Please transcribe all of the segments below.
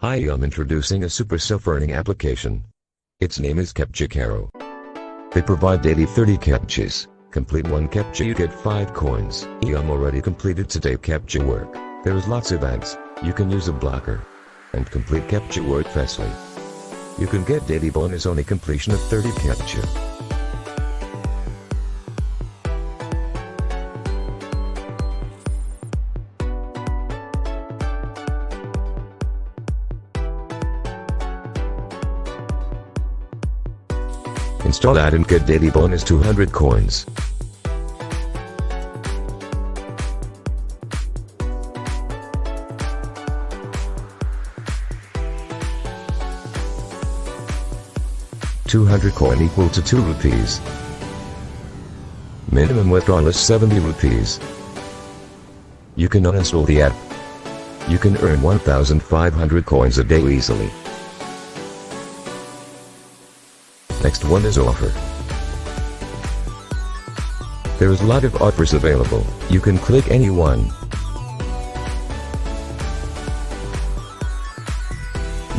Hi, I'm introducing a super self-earning application. Its name is Captcha Karo. They provide daily 30 captchas. Complete one captcha, you get 5 coins. I'm already completed today captcha work. There's lots of ads. You can use a blocker and complete captcha work fastly. You can get daily bonus on the completion of 30 captcha. Install ad and get daily bonus 200 coins. $200 coin equal to 2 rupees. Minimum withdrawal is 70 rupees. You can uninstall the app. You can earn 1,500 coins a day easily. Next one is offer. There is a lot of offers available. You can click any one.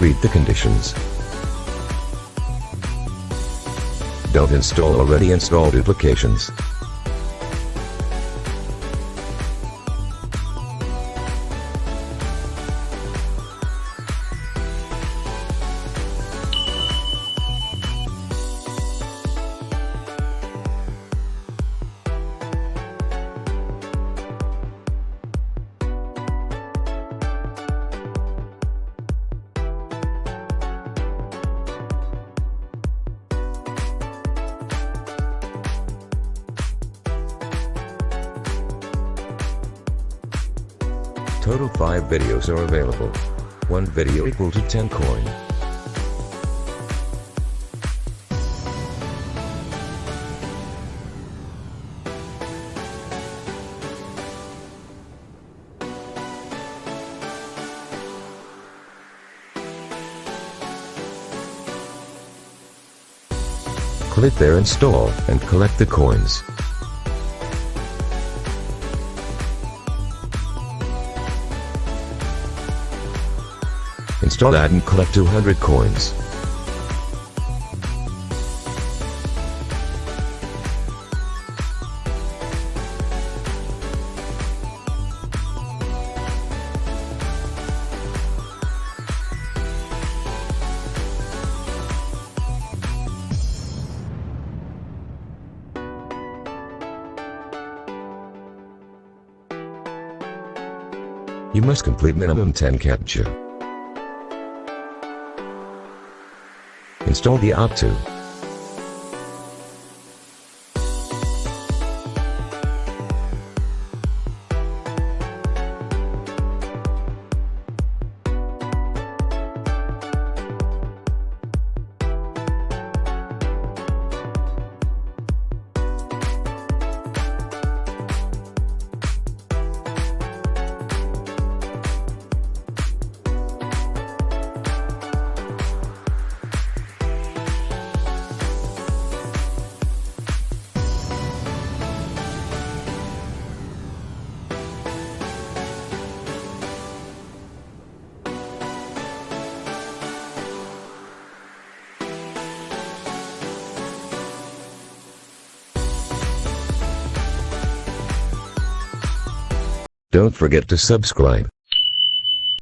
Read the conditions. Don't install already installed applications. Total 5 videos are available. 1 video equal to 10 coin. Click there, install, and collect the coins. Install that and collect 200 coins. You must complete minimum 10 captcha. Install the app too. Don't forget to subscribe.